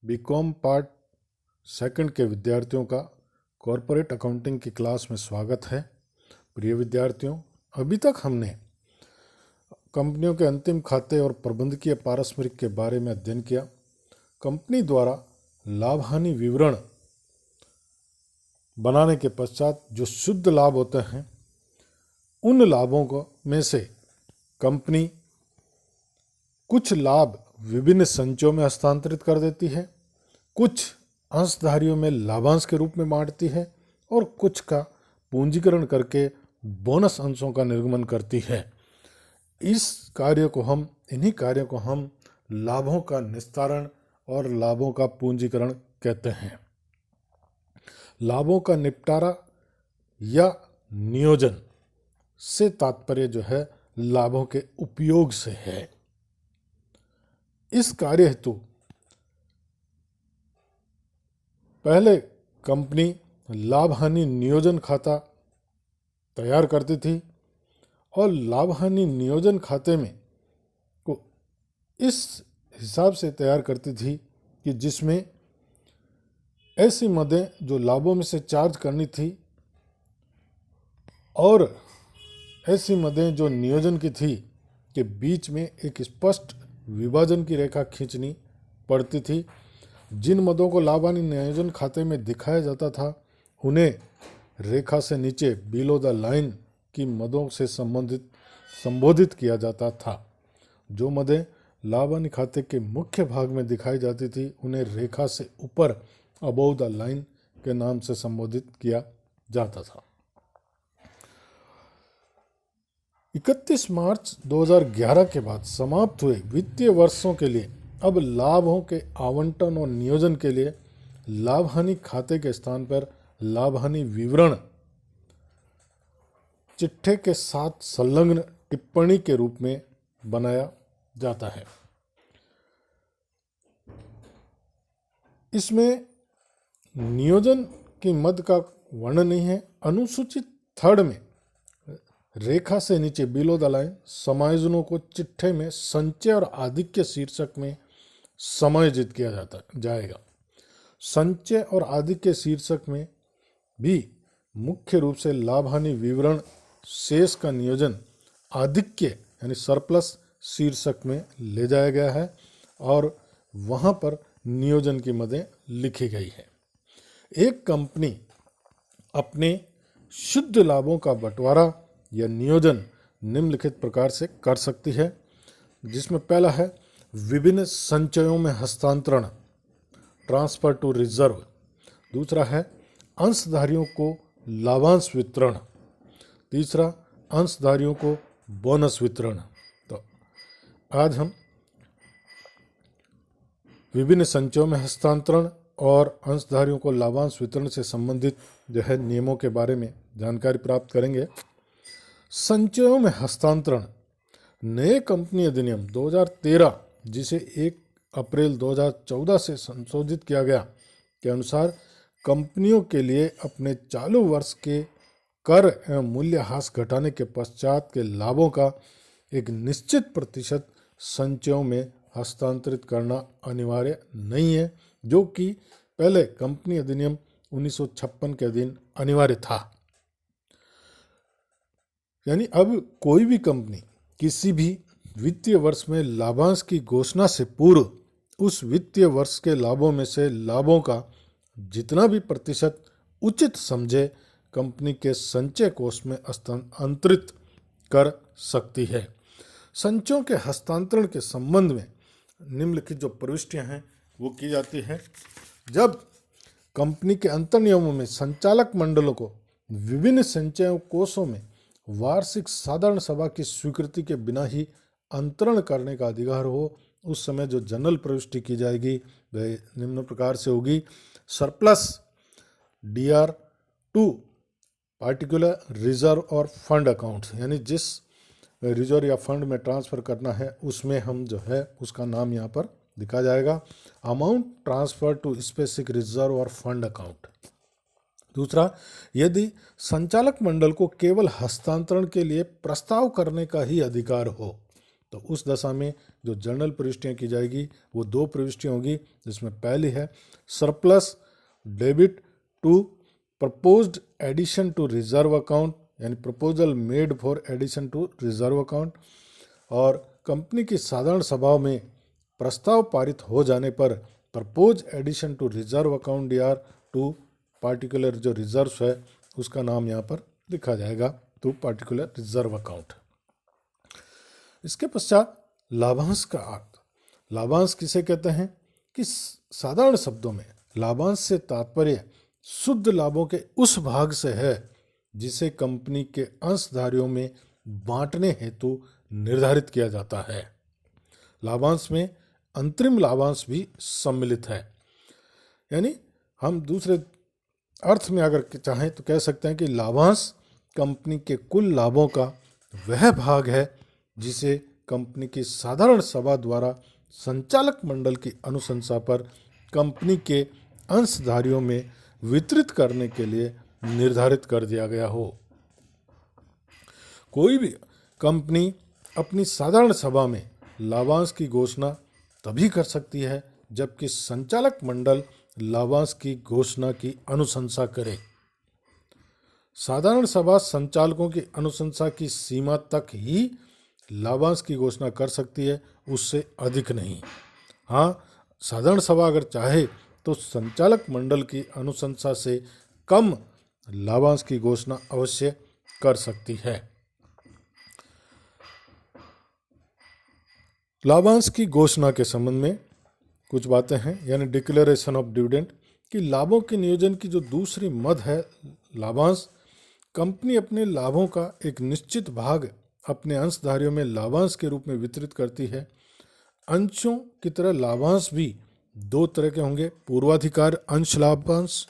BCom part second के विद्यार्थियों का कॉरपोरेट अकाउंटिंग की क्लास में स्वागत है। प्रिय विद्यार्थियों, अभी तक हमने कंपनियों के अंतिम खाते और प्रबंधकीय पारस्परिक के बारे में अध्ययन किया। कंपनी द्वारा लाभ हानि विवरण बनाने के पश्चात जो शुद्ध लाभ होते हैं, उन लाभों को में से कंपनी कुछ लाभ विभिन्न संचयों में हस्तांतरित कर देती है, कुछ अंशधारियों में लाभांश के रूप में बांटती है और कुछ का पूंजीकरण करके बोनस अंशों का निर्गमन करती है। इन्हीं कार्यों को हम लाभों का निस्तारण और लाभों का पूंजीकरण कहते हैं। लाभों का निपटारा या नियोजन से तात्पर्य जो है लाभों के उपयोग से है। इस कार्य हेतु पहले कंपनी लाभ हानि नियोजन खाता तैयार करती थी और लाभ हानि नियोजन खाते में को इस हिसाब से तैयार करती थी कि जिसमें ऐसी मदें जो लाभों में से चार्ज करनी थी और ऐसी मदें जो नियोजन की थी के बीच में एक स्पष्ट विभाजन की रेखा खींचनी पड़ती थी। जिन मदों को लाभ हानि नियोजन खाते में दिखाया जाता था, उन्हें रेखा से नीचे बिलो द लाइन की मदों से संबोधित किया जाता था। जो मदें लाभ हानि खाते के मुख्य भाग में दिखाई जाती थी, उन्हें रेखा से ऊपर अबोव द लाइन के नाम से संबोधित किया जाता था। 31 मार्च 2011 के बाद समाप्त हुए वित्तीय वर्षों के लिए अब लाभों के आवंटन और नियोजन के लिए लाभ हानि खाते के स्थान पर लाभ हानि विवरण चिट्ठे के साथ संलग्न टिप्पणी के रूप में बनाया जाता है। इसमें नियोजन की मद का वर्णन नहीं है। अनुसूचित 3 में रेखा से नीचे बिलो द लाइन समायोजनों को चिट्ठे में संचय और आधिक्य शीर्षक में समायोजित किया जाएगा। संचय और आधिक्य शीर्षक में भी मुख्य रूप से लाभ हानि विवरण शेष का नियोजन आधिक्य यानी सरप्लस शीर्षक में ले जाया गया है और वहां पर नियोजन की मदें लिखी गई है। एक कंपनी अपने शुद्ध लाभों का बंटवारा या नियोजन निम्नलिखित प्रकार से कर सकती है, जिसमें पहला है विभिन्न संचयों में हस्तांतरण, ट्रांसफर टू रिजर्व। दूसरा है अंशधारियों को लाभांश वितरण। तीसरा अंशधारियों को बोनस वितरण। तो आज हम विभिन्न संचयों में हस्तांतरण और अंशधारियों को लाभांश वितरण से संबंधित जो है नियमों के बारे में जानकारी प्राप्त करेंगे। संचयों में हस्तांतरण नए कंपनी अधिनियम 2013 जिसे 1 अप्रैल 2014 से संशोधित किया गया के अनुसार कंपनियों के लिए अपने चालू वर्ष के कर एवं मूल्यह्रास घटाने के पश्चात के लाभों का एक निश्चित प्रतिशत संचयों में हस्तांतरित करना अनिवार्य नहीं है, जो कि पहले कंपनी अधिनियम 1956 के अधीन अनिवार्य था। यानी अब कोई भी कंपनी किसी भी वित्तीय वर्ष में लाभांश की घोषणा से पूर्व उस वित्तीय वर्ष के लाभों में से लाभों का जितना भी प्रतिशत उचित समझे कंपनी के संचय कोष में हस्तांतरित कर सकती है। संचयों के हस्तांतरण के संबंध में निम्नलिखित जो प्रविष्टियां हैं वो की जाती है। जब कंपनी के अंतर नियमों में संचालक मंडलों को विभिन्न संचय कोषों में वार्षिक साधारण सभा की स्वीकृति के बिना ही अंतरण करने का अधिकार हो, उस समय जो जनरल प्रविष्टि की जाएगी वह निम्न प्रकार से होगी। सरप्लस DR2 पार्टिकुलर रिजर्व और फंड अकाउंट, यानी जिस रिजर्व या फंड में ट्रांसफर करना है उसमें हम जो है उसका नाम यहाँ पर लिखा जाएगा, amount transfer to specific reserve और फंड अकाउंट। दूसरा, यदि संचालक मंडल को केवल हस्तांतरण के लिए प्रस्ताव करने का ही अधिकार हो तो उस दशा में जो जर्नल प्रविष्टियाँ की जाएगी वो 2 प्रविष्टियाँ होगी, जिसमें पहली है surplus debit to proposed addition to reserve account, यानी proposal made for addition to reserve account, और कंपनी की साधारण सभा में प्रस्ताव पारित हो जाने पर propose addition to reserve account या टू पार्टिकुलर जो रिजर्व है उसका नाम यहाँ पर लिखा जाएगा, टू पार्टिकुलर रिजर्व अकाउंट। इसके पश्चात लाभांश का अर्थ। लाभांश किसे कहते हैं कि साधारण शब्दों में लाभांश से तात्पर्य शुद्ध लाभों के उस भाग से है जिसे कंपनी के अंशधारियों में बांटने हेतु निर्धारित किया जाता है। लाभांश में अंतरिम लाभांश भी सम्मिलित है, यानी हम दूसरे अर्थ में अगर चाहें तो कह सकते हैं कि लाभांश कंपनी के कुल लाभों का वह भाग है जिसे कंपनी की साधारण सभा द्वारा संचालक मंडल की अनुशंसा पर कंपनी के अंशधारियों में वितरित करने के लिए निर्धारित कर दिया गया हो। कोई भी कंपनी अपनी साधारण सभा में लाभांश की घोषणा तभी कर सकती है जबकि संचालक मंडल लाभांश की घोषणा की अनुशंसा करे। साधारण सभा संचालकों की अनुशंसा की सीमा तक ही लाभांश की घोषणा कर सकती है, उससे अधिक नहीं। हाँ, साधारण सभा अगर चाहे तो संचालक मंडल की अनुशंसा से कम लाभांश की घोषणा अवश्य कर सकती है। लाभांश की घोषणा के संबंध में कुछ बातें हैं, यानी डिक्लेरेशन ऑफ डिविडेंड, कि लाभों के नियोजन की जो दूसरी मद है लाभांश। कंपनी अपने लाभों का एक निश्चित भाग अपने अंशधारियों में लाभांश के रूप में वितरित करती है। अंशों की तरह लाभांश भी 2 तरह के होंगे, पूर्वाधिकार अंश लाभांश,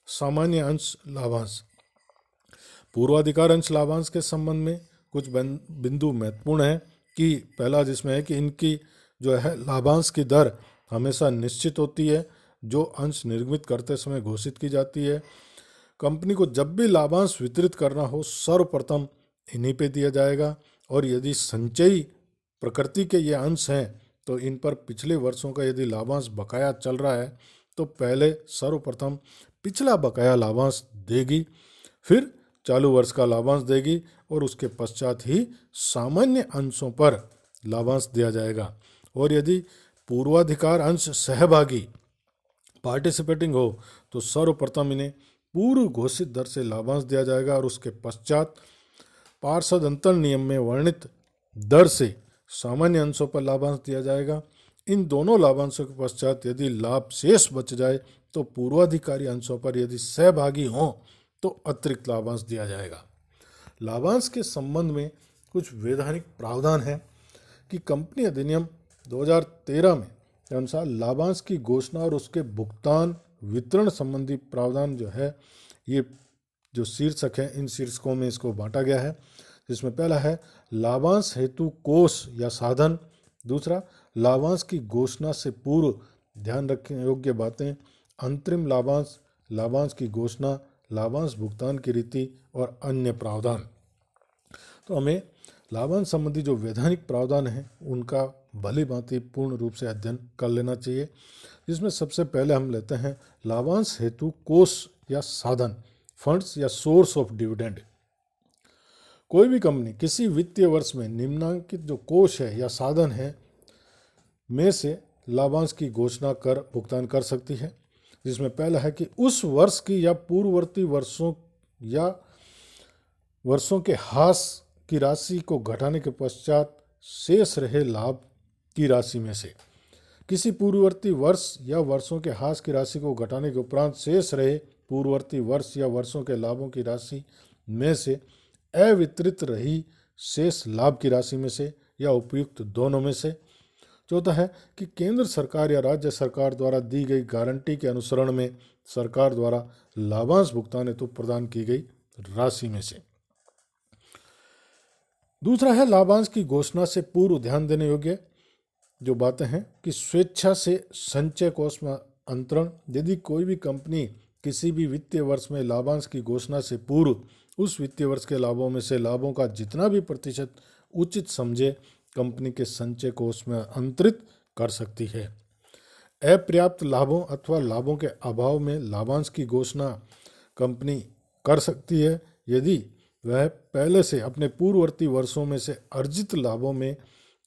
सामान्य अंश लाभांश। पूर्वाधिकार अंश लाभांश के संबंध में कुछ बिंदु महत्वपूर्ण हैं कि पहला जिसमें है कि इनकी जो है लाभांश की दर हमेशा निश्चित होती है, जो अंश निर्मित करते समय घोषित की जाती है। कंपनी को जब भी लाभांश वितरित करना हो सर्वप्रथम इन्हीं पे दिया जाएगा, और यदि संचयी प्रकृति के ये अंश हैं तो इन पर पिछले वर्षों का यदि लाभांश बकाया चल रहा है तो पहले सर्वप्रथम पिछला बकाया लाभांश देगी, फिर चालू वर्ष का लाभांश देगी, और उसके पश्चात ही सामान्य अंशों पर लाभांश दिया जाएगा। और यदि पूर्वाधिकार अंश सहभागी पार्टिसिपेटिंग हो तो सर्वप्रथम इन्हें पूर्व घोषित दर से लाभांश दिया जाएगा, और उसके पश्चात पार्षद अंतर नियम में वर्णित दर से सामान्य अंशों पर लाभांश दिया जाएगा। इन दोनों लाभांशों के पश्चात यदि लाभ शेष बच जाए तो पूर्वाधिकारी अंशों पर यदि सहभागी हों तो अतिरिक्त लाभांश दिया जाएगा। लाभांश के संबंध में कुछ वैधानिक प्रावधान है कि कंपनी अधिनियम 2013 में के अनुसार लाभांश की घोषणा और उसके भुगतान वितरण संबंधी प्रावधान जो है, ये जो शीर्षक है इन शीर्षकों में इसको बांटा गया है, जिसमें पहला है लाभांश हेतु कोष या साधन, दूसरा लाभांश की घोषणा से पूर्व ध्यान रखने योग्य बातें, अंतरिम लाभांश, लाभांश की घोषणा, लाभांश भुगतान की रीति और अन्य प्रावधान। तो हमें लाभांश संबंधी जो वैधानिक प्रावधान हैं उनका भली भांति पूर्ण रूप से अध्ययन कर लेना चाहिए, जिसमें सबसे पहले हम लेते हैं लाभांश हेतु कोष या साधन, फंड्स या सोर्स ऑफ डिविडेंड। कोई भी कंपनी किसी वित्तीय वर्ष में निम्नलिखित जो कोष है या साधन है में से लाभांश की घोषणा कर भुगतान कर सकती है, जिसमें पहला है कि उस वर्ष की या पूर्ववर्ती वर्षों या वर्षों के हास की राशि को घटाने के पश्चात शेष रहे लाभ की राशि में से, किसी पूर्ववर्ती वर्ष या वर्षों के हास की राशि को घटाने के उपरांत शेष रहे पूर्ववर्ती वर्ष या वर्षों के लाभों की राशि में से अवितरित रही शेष लाभ की राशि में से या उपयुक्त दोनों में से। चौथा है कि केंद्र सरकार या राज्य सरकार द्वारा दी गई गारंटी के अनुसरण में सरकार द्वारा लाभांश भुगतान हेतु प्रदान की गई राशि में से। दूसरा है लाभांश की घोषणा से पूर्व ध्यान देने योग्य जो बातें हैं कि स्वेच्छा से संचय कोष में अंतरण। यदि कोई भी कंपनी किसी भी वित्तीय वर्ष में लाभांश की घोषणा से पूर्व उस वित्तीय वर्ष के लाभों में से लाभों का जितना भी प्रतिशत उचित समझे कंपनी के संचय कोष में अंतरित कर सकती है। अपर्याप्त लाभों अथवा लाभों के अभाव में लाभांश की घोषणा कंपनी कर सकती है यदि वह पहले से अपने पूर्ववर्ती वर्षों में से अर्जित लाभों में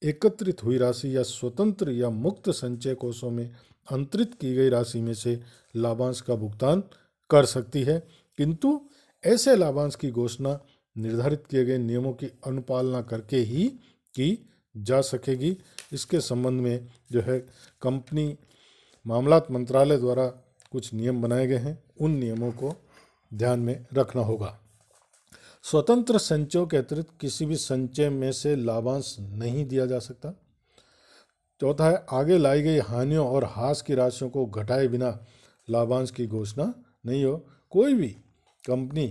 एकत्रित हुई राशि या स्वतंत्र या मुक्त संचय कोषों में अंतरित की गई राशि में से लाभांश का भुगतान कर सकती है, किंतु ऐसे लाभांश की घोषणा निर्धारित किए गए नियमों की अनुपालना करके ही की जा सकेगी। इसके संबंध में जो है कंपनी मामलात मंत्रालय द्वारा कुछ नियम बनाए गए हैं, उन नियमों को ध्यान में रखना होगा। स्वतंत्र संचयों के अतिरिक्त किसी भी संचय में से लाभांश नहीं दिया जा सकता। चौथा है, आगे लाई गई हानियों और हास की राशियों को घटाए बिना लाभांश की घोषणा नहीं हो। कोई भी कंपनी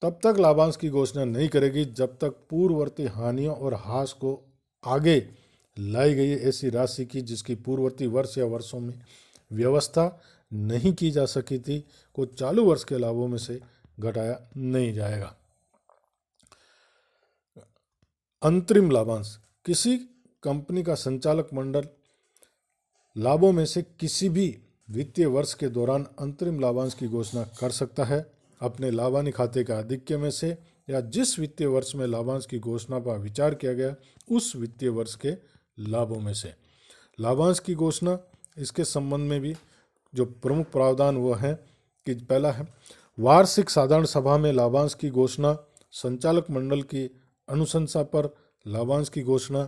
तब तक लाभांश की घोषणा नहीं करेगी जब तक पूर्ववर्ती हानियों और हास को आगे लाई गई ऐसी राशि की जिसकी पूर्ववर्ती वर्ष या वर्षों में व्यवस्था नहीं की जा सकी थी को चालू वर्ष के लाभों में से घटाया नहीं जाएगा। अंतरिम लाभांश, किसी कंपनी का संचालक मंडल लाभों में से किसी भी वित्तीय वर्ष के दौरान अंतरिम लाभांश की घोषणा कर सकता है अपने लाभानी खाते का आधिक्य में से या जिस वित्तीय वर्ष में लाभांश की घोषणा पर विचार किया गया उस वित्तीय वर्ष के लाभों में से। लाभांश की घोषणा, इसके संबंध में भी जो प्रमुख प्रावधान वो है कि पहला है, वार्षिक साधारण सभा में लाभांश की घोषणा, संचालक मंडल की अनुशंसा पर लाभांश की घोषणा,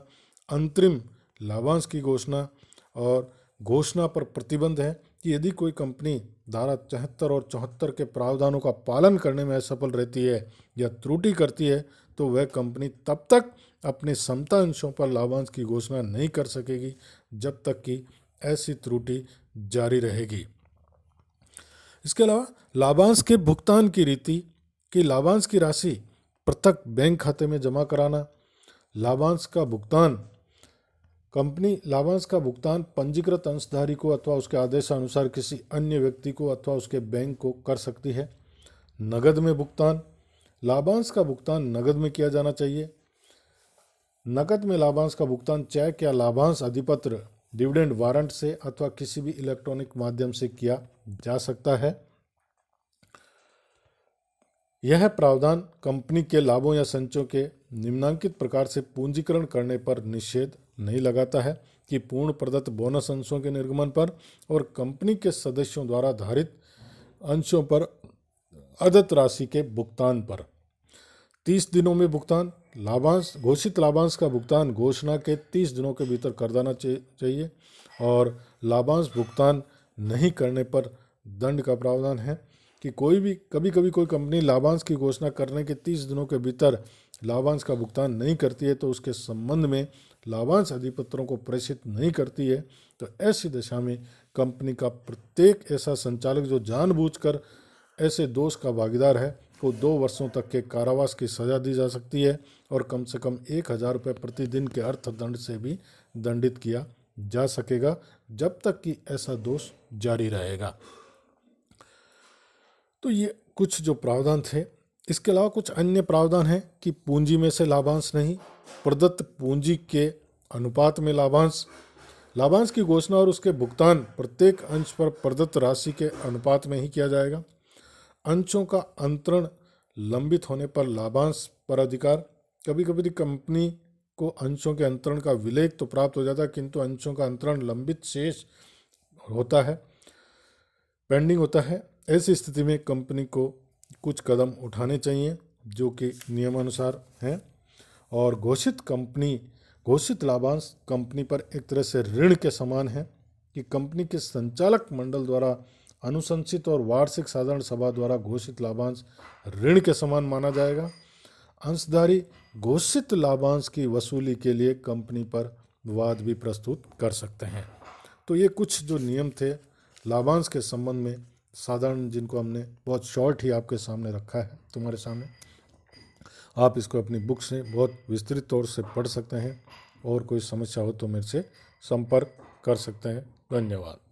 अंतरिम लाभांश की घोषणा और घोषणा पर प्रतिबंध है कि यदि कोई कंपनी धारा 73 और 74 के प्रावधानों का पालन करने में असफल रहती है या त्रुटि करती है तो वह कंपनी तब तक अपने समता अंशों पर लाभांश की घोषणा नहीं कर सकेगी जब तक कि ऐसी त्रुटि जारी रहेगी। इसके अलावा लाभांश के भुगतान की रीति कि लाभांश की राशि पृथक बैंक खाते में जमा कराना, लाभांश का भुगतान कंपनी लाभांश का भुगतान पंजीकृत अंशधारी को अथवा उसके आदेशानुसार किसी अन्य व्यक्ति को अथवा उसके बैंक को कर सकती है। नगद में भुगतान, लाभांश का भुगतान नगद में किया जाना चाहिए। नकद में लाभांश का भुगतान चेक या लाभांश अधिपत्र डिविडेंड वारंट से अथवा किसी भी इलेक्ट्रॉनिक माध्यम से किया जा सकता है। यह प्रावधान कंपनी के लाभों या संचयों के निम्नांकित प्रकार से पूंजीकरण करने पर निषेध नहीं लगाता है कि पूर्ण प्रदत्त बोनस अंशों के निर्गमन पर और कंपनी के सदस्यों द्वारा धारित अंशों पर अदत्त राशि के भुगतान पर 30 दिनों में भुगतान, लाभांश घोषित लाभांश का भुगतान घोषणा के 30 दिनों के भीतर कर देना चाहिए और लाभांश भुगतान नहीं करने पर दंड का प्रावधान है कि कभी कभी कोई कंपनी लाभांश की घोषणा करने के 30 दिनों के भीतर लाभांश का भुगतान नहीं करती है तो उसके संबंध में लाभांश अधिपत्रों को प्रेषित नहीं करती है तो ऐसी दशा में कंपनी का प्रत्येक ऐसा संचालक जो जानबूझकर ऐसे दोष का भागीदार है को 2 वर्षों तक के कारावास की सजा दी जा सकती है और कम से कम 1000 रुपये प्रतिदिन के अर्थदंड से भी दंडित किया जा सकेगा जब तक कि ऐसा दोष जारी रहेगा। तो ये कुछ जो प्रावधान थे। इसके अलावा कुछ अन्य प्रावधान हैं कि पूंजी में से लाभांश नहीं, प्रदत्त पूंजी के अनुपात में लाभांश, लाभांश की घोषणा और उसके भुगतान प्रत्येक अंश पर प्रदत्त राशि के अनुपात में ही किया जाएगा। अंशों का अंतरण लंबित होने पर लाभांश पर अधिकार, कभी कभी कंपनी को अंशों के अंतरण का विलेख तो प्राप्त हो जाता है किंतु अंशों का अंतरण लंबित शेष होता है, पेंडिंग होता है। ऐसी स्थिति में कंपनी को कुछ कदम उठाने चाहिए जो कि नियमानुसार हैं और घोषित लाभांश कंपनी पर एक तरह से ऋण के समान है कि कंपनी के संचालक मंडल द्वारा अनुशंसित और वार्षिक साधारण सभा द्वारा घोषित लाभांश ऋण के समान माना जाएगा। अंशधारी घोषित लाभांश की वसूली के लिए कंपनी पर वाद भी प्रस्तुत कर सकते हैं। तो ये कुछ जो नियम थे लाभांश के संबंध में साधारण, जिनको हमने बहुत शॉर्ट ही आपके सामने रखा है तुम्हारे सामने। आप इसको अपनी बुक से बहुत विस्तृत तौर से पढ़ सकते हैं और कोई समस्या हो तो मेरे से संपर्क कर सकते हैं। धन्यवाद।